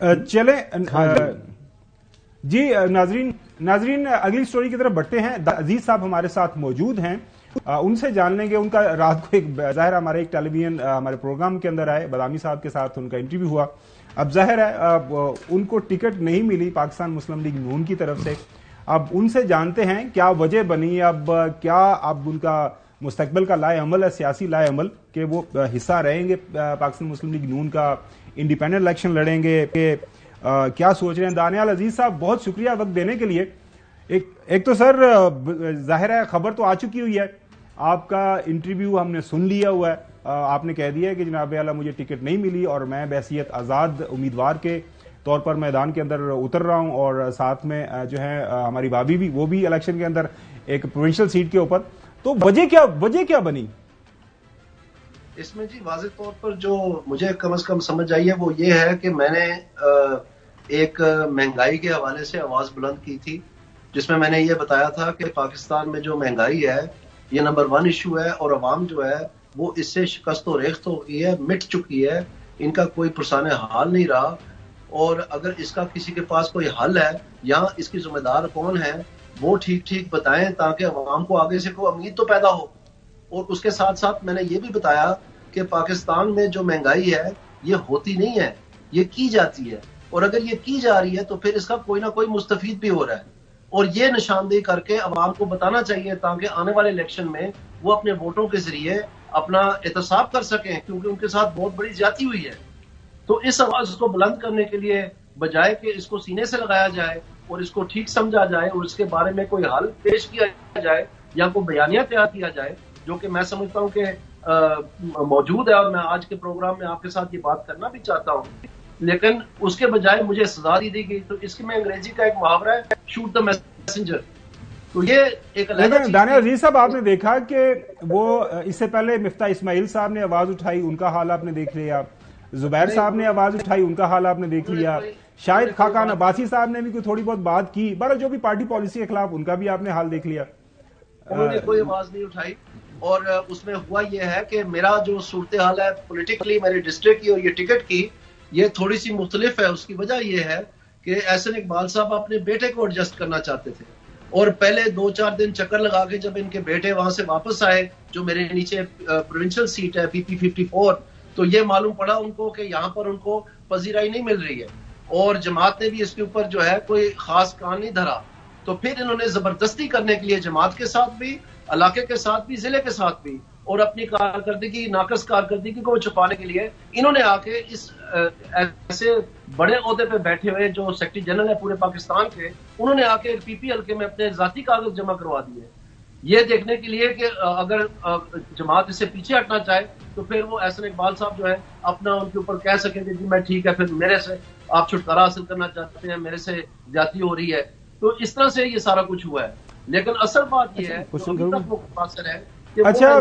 चले जी नाजरीन अगली स्टोरी की तरफ बढ़ते हैं। अजीज साहब हमारे साथ मौजूद हैं, उनसे जान लेंगे। उनका रात को एक जाहिर हमारे एक टेलीविजन हमारे प्रोग्राम के अंदर आए, बदामी साहब के साथ उनका इंटरव्यू हुआ। अब जाहिर है उनको टिकट नहीं मिली पाकिस्तान मुस्लिम लीग नून की तरफ से। अब उनसे जानते हैं क्या वजह बनी, अब क्या अब उनका मुस्तकबिल का लाए अमल है, सियासी लाए अमल कि वो हिस्सा रहेंगे पाकिस्तान मुस्लिम लीग नून का, इंडिपेंडेंट इलेक्शन लड़ेंगे, क्या सोच रहे हैं। दानियाल अजीज साहब बहुत शुक्रिया वक्त देने के लिए। एक तो सर जाहिर है खबर तो आ चुकी हुई है, आपका इंटरव्यू हमने सुन लिया हुआ है, आपने कह दिया है कि जनाब आला मुझे टिकट नहीं मिली और मैं बहैसियत आज़ाद उम्मीदवार के तौर पर मैदान के अंदर उतर रहा हूं, और साथ में जो है हमारी भाभी भी, वो भी इलेक्शन के अंदर एक प्रोविंशियल सीट के ऊपर। तो वजह क्या बनी इसमें? जी वाज़ेह तौर पर जो मुझे कम से कम समझ आई है वो ये है कि मैंने एक महंगाई के हवाले से आवाज बुलंद की थी, जिसमें मैंने ये बताया था कि पाकिस्तान में जो महंगाई है ये नंबर 1 इशू है, और अवाम जो है वो इससे शिकस्त व रेख्त हो गई है, मिट चुकी है, इनका कोई पुरसाने हाल नहीं रहा। और अगर इसका किसी के पास कोई हल है या इसकी जिम्मेदार कौन है वो ठीक ठीक बताएं, ताकि अवाम को आगे से कोई उम्मीद तो पैदा हो। और उसके साथ साथ मैंने ये भी बताया कि पाकिस्तान में जो महंगाई है ये होती नहीं है, ये की जाती है, और अगर ये की जा रही है तो फिर इसका कोई ना कोई मुस्तफीद भी हो रहा है, और ये निशानदेही करके अवाम को बताना चाहिए ताकि आने वाले इलेक्शन में वो अपने वोटों के जरिए अपना एहतसाब कर सकें, क्योंकि उनके साथ बहुत बड़ी ज्यादती हुई है। तो इस आवाज को बुलंद करने के लिए बजाय कि इसको सीने से लगाया जाए और इसको ठीक समझा जाए और इसके बारे में कोई हल पेश किया जाए या कोई बयानिया तैयार किया जाए, जो कि मैं समझता हूं कि मौजूद है, और मैं आज के प्रोग्राम में आपके साथ ये बात करना भी चाहता हूं, लेकिन उसके बजाय मुझे सजा दी गई। तो इसकी में अंग्रेजी का एक मुहावरा है, शूट द मैसेंजर। तो ये एक दानियाल अजीज साहब, आपने देखा कि वो इससे पहले मिफ्ता इस्माइल साहब ने आवाज उठाई, उनका हाल आपने देख लिया, जुबैर साहब ने आवाज उठाई, उनका हाल आपने देख लिया, शायद खाकान अब्बासी साहब ने भी कोई थोड़ी बहुत बात की, बहरहाल जो भी पार्टी पॉलिसी के खिलाफ, उनका भी आपने हाल देख लिया। उन्होंने कोई आवाज नहीं उठाई, और उसमें हुआ यह है कि मेरा जो सूरत हाल है पॉलिटिकली मेरे डिस्ट्रिक्ट की और ये टिकट की, ये थोड़ी सी मुख्तलिफ है। उसकी वजह यह है कि एहसन इकबाल साहब अपने बेटे को एडजस्ट करना चाहते थे, और पहले 2-4 दिन चक्कर लगा के जब इनके बेटे वहां से वापस आए, जो मेरे नीचे प्रोविंशियल सीट है PP 54, तो ये मालूम पड़ा उनको कि यहाँ पर उनको पजीराई नहीं मिल रही है, और जमात ने भी इसके ऊपर जो है कोई खास कान नहीं धरा। तो फिर इन्होंने जबरदस्ती करने के लिए जमात के साथ भी, इलाके के साथ भी, जिले के साथ भी, और अपनी कारकर्दगी, नाकस कारकर्दगी को छुपाने के लिए इन्होंने आके इस ऐसे बड़े ओहदे पे बैठे हुए जो सेक्रेटरी जनरल है पूरे पाकिस्तान के, उन्होंने आके PP हल्के में अपने जाती कागज जमा करवा दिए, ये देखने के लिए कि अगर जमात इससे पीछे हटना चाहे तो फिर वो एहसन इकबाल साहब जो है अपना उनके ऊपर कह सकें कि जी मैं ठीक है, फिर मेरे से आप छुटकारा हासिल करना चाहते हैं, मेरे से ज्यादती हो रही है। तो इस तरह से ये सारा कुछ हुआ है, लेकिन असल बात ये है अच्छा,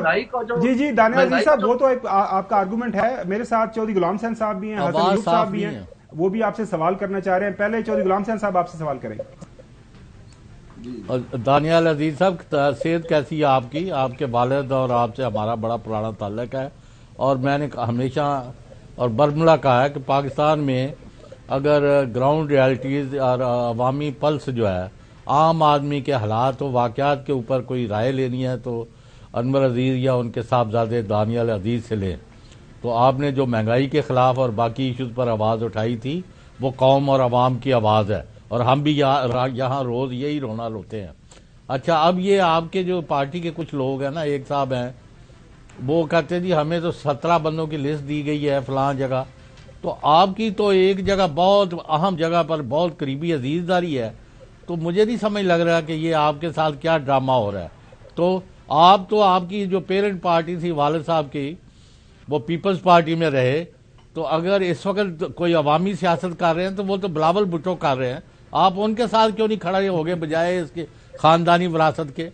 जी दानियाल जी साहब, वो तो एक आपका आर्गूमेंट है। मेरे साथ चौधरी गुलाम हुसैन साहब भी हैं, हसन यूसुफ साहब भी हैं, वो भी आपसे सवाल करना चाह रहे हैं। पहले चौधरी गुलाम हुसैन साहब आपसे सवाल करेंगे। दानियाल अजीज साहब, सेहत कैसी है आपकी? आपके वालिद और आपसे हमारा बड़ा पुराना ताल्लुक है, और मैंने हमेशा और बरमला कहा है कि पाकिस्तान में अगर ग्राउंड रियलिटीज और अवामी पल्स जो है, आम आदमी के हालात व वाक़यात के ऊपर कोई राय लेनी है तो अनवर अजीज या उनके साहबजादे दानियाल अजीज से लें। तो आपने जो महंगाई के खिलाफ और बाकी इश्यूज पर आवाज़ उठाई थी, वो कौम और आवाम की आवाज़ है, और हम भी यहाँ रोज़ यही रोना रोते हैं। अच्छा, अब ये आपके जो पार्टी के कुछ लोग हैं ना, एक साहब हैं वो कहते हैं जी हमें तो 17 बंदों की लिस्ट दी गई है फलां जगह, तो आपकी तो एक जगह बहुत अहम जगह पर बहुत करीबी अजीजदारी है, तो मुझे नहीं समझ लग रहा कि ये आपके साथ क्या ड्रामा हो रहा है। तो आपकी जो पेरेंट पार्टी थी वालिद साहब की, वो पीपल्स पार्टी में रहे, तो अगर इस वक्त कोई अवामी सियासत कर रहे हैं तो वो तो बिलावल भुट्टो कर रहे हैं, आप उनके साथ क्यों नहीं खड़े हो गए बजाय इसके खानदानी विरासत के?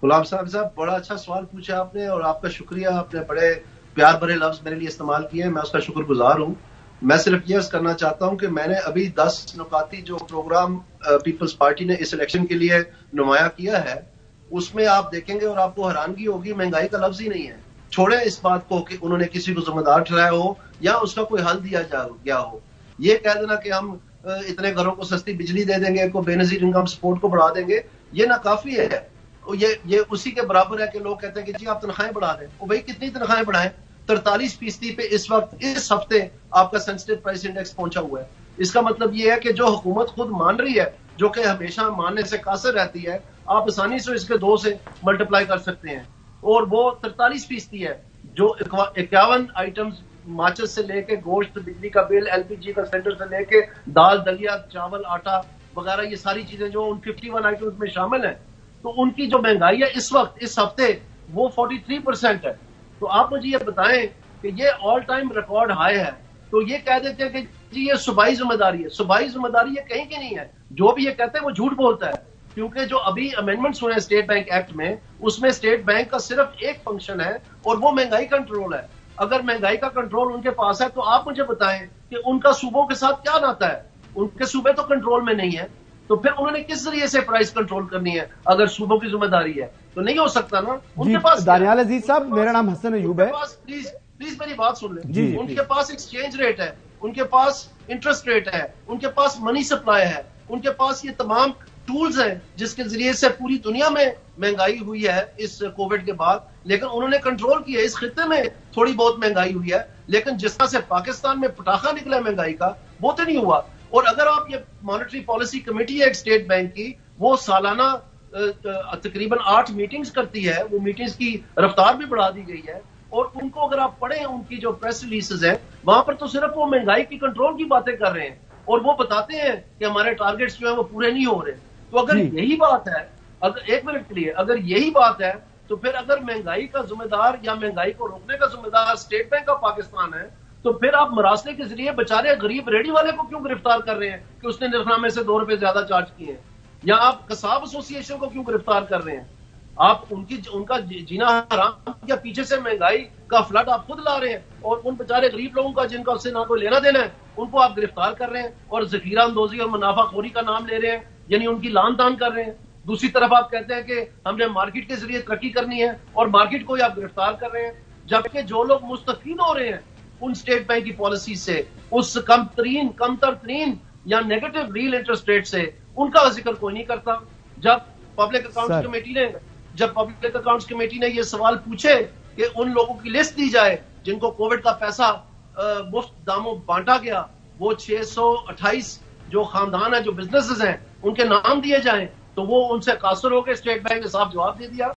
गुलाम साहब बड़ा अच्छा सवाल पूछा आपने, और आपका शुक्रिया, आपने बड़े प्यार भरे लफ्ज मेरे लिए इस्तेमाल किए, मैं उसका शुक्रगुजार हूँ। मैं सिर्फ ये करना चाहता हूँ कि मैंने अभी 10 नुकाती जो प्रोग्राम पीपल्स पार्टी ने इस इलेक्शन के लिए नुमाया किया है, उसमें आप देखेंगे और आपको हैरानगी होगी, महंगाई का लफ्ज ही नहीं है। छोड़े इस बात को कि उन्होंने किसी को जिम्मेदार ठहराया हो या उसका कोई हल दिया गया हो, یہ کہہ دینا کہ ہم اتنے گھروں کو سستی بجلی دے دیں گے، کو بے نظیر انکم سپورٹ کو بڑھا دیں گے، یہ ناکافی ہے. یہ اسی کے برابر ہے کہ لوگ کہتے ہیں کہ جی آپ تنخواہیں بڑھا دیں. بھائی کتنی تنخواہیں بڑھائیں؟ 43% پہ اس وقت اس ہفتے آپ کا سینسٹیو پرائس انڈیکس پہنچا ہوا ہے. اس کا مطلب یہ ہے کہ جو حکومت خود مان رہی ہے، جو کہ ہمیشہ ماننے سے قاصر رہتی ہے، آپ آسانی سے اس کے 2 سے ملٹیپلائی کر سکتے ہیں، اور وہ 43% ہے. جو 51 آئٹمز ماچس سے لے کے گوشت، بجلی کا بل، LPG کا سلنڈر سے لے کے دال، دلیا، چاول، آٹا وغیرہ، یہ ساری چیزیں جو ان 51 آئٹمز میں شامل ہیں، تو ان کی جو مہنگائی ہے اس وقت اس ہفتے وہ 43% ہے. تو آپ مجھے یہ بتائیں کہ یہ آل ٹائم ریکارڈ ہائی ہے، تو یہ کہہ دیتے ہیں کہ جی یہ صوبائی ذمہ داری ہے. صوبائی ذمہ داری یہ کہیں کی نہیں ہے. جو بھی یہ کہتے ہیں وہ جھوٹ بولتا ہے، کیونکہ جو ابھی امینڈمنٹس ہوئے ہیں اسٹیٹ بینک ایکٹ میں، اس میں اسٹیٹ بینک کا صرف ایک فنکشن ہے اور وہ مہنگائی کنٹرول ہے. اگر مہنگائی کا کنٹرول ان کے پاس ہے تو آپ مجھے بتائیں کہ ان کا صوبوں کے ساتھ کیا ناتا ہے؟ ان کے صوبے تو کنٹرول میں نہیں ہے، تو پھر انہوں نے کس ذریعے سے پرائس کنٹرول کرنی ہے؟ اگر صوبوں کی ذمہ داری ہے تو نہیں ہو سکتا نا. ان کے پاس دانیال عزیز صاحب، میرا نام حسن ایوب ہے. پلیز میری بات سن لیں. جی ان کے پاس ایکسچینج ریٹ ہے، ان کے پاس انٹرسٹ ریٹ ہے، ان کے پاس منی سپلائی ہے، ان کے پاس یہ تمام ٹولز ہیں جس کے ذریعے سے پوری دنیا میں مہنگائی ہوئی ہے اس کووڈ کے بعد، لیکن انہوں نے کنٹرول کیا. اس خطے میں تھوڑی بہت مہنگائی ہوئی ہے، لیکن جس طرح سے پاکستان میں پٹاخہ نکلا ہے مہنگائی کا، وہ تو نہیں ہوا. اور اگر آپ یہ مانیٹری پالیسی کمیٹی ہے ایک اسٹیٹ بینک کی، وہ سالانہ تقریباً 8 میٹنگز کرتی ہے. وہ میٹنگز کی رفتار بھی بڑھا دی گئی ہے، اور ان کو اگر آپ پڑھیں ان کی جو پریس ریلیزز ہیں، وہاں پر تو صرف وہ مہنگائی کی کنٹرول کی باتیں کر رہے ہیں، اور وہ بتاتے ہیں کہ ہمارے ٹارگیٹس جو ہیں وہ پورے نہیں ہو رہے. تو اگر یہی بات ہے، اگر ایک منٹ کے لیے اگر یہی بات ہے، تو پھر اگر مہنگائی کا ذمہ دار یا مہنگائی کو روکنے کا ذمہ دار اسٹیٹ بینک آف پاکستان ہے، تو پھر آپ مراسلے کے ذریعے بیچارے غریب ریڈی والے کو کیوں گرفتار کر رہے ہیں کہ اس نے نرخنامے سے 2 روپے زیادہ چارج کیے ہیں؟ یا آپ قصاب ایسوسی ایشن کو کیوں گرفتار کر رہے ہیں؟ آپ ان کا جینا حرام یا پیچھے سے مہنگائی کا فلڈ آپ خود لا رہے ہیں، اور ان بیچارے غریب لوگوں کا جن کا اس سے نہ کوئی لینا دینا ہے، ان کو آپ گرفتار کر رہے ہیں اور ذخیرہ اندوزی اور منافع خوری کا نام لے رہے ہیں، یعنی ان کی لان تان کر رہے ہیں. دوسری طرف آپ کہتے ہیں کہ ہم نے مارکیٹ کے ذریعے ترقی کرنی ہے، اور مارکیٹ کو ہی آپ گرفتار کر رہے ہیں، جبکہ جو لوگ مستفید ہو رہے ہیں ان اسٹیٹ بینک کی پالیسی سے، اس کم تر ترین یا نیگیٹو ریل انٹرسٹ ریٹ سے، ان کا ذکر کوئی نہیں کرتا. جب پبلک اکاؤنٹس کمیٹی نے یہ سوال پوچھے کہ ان لوگوں کی لسٹ دی جائے جن کو کووڈ کا پیسہ مفت داموں بانٹا گیا، وہ 628 جو خاندان ہیں، جو بزنسز ہیں، ان کے نام دیے جائیں، تو وہ ان سے قاصر ہو کے اسٹیٹ بینک نے صاف جواب دے دیا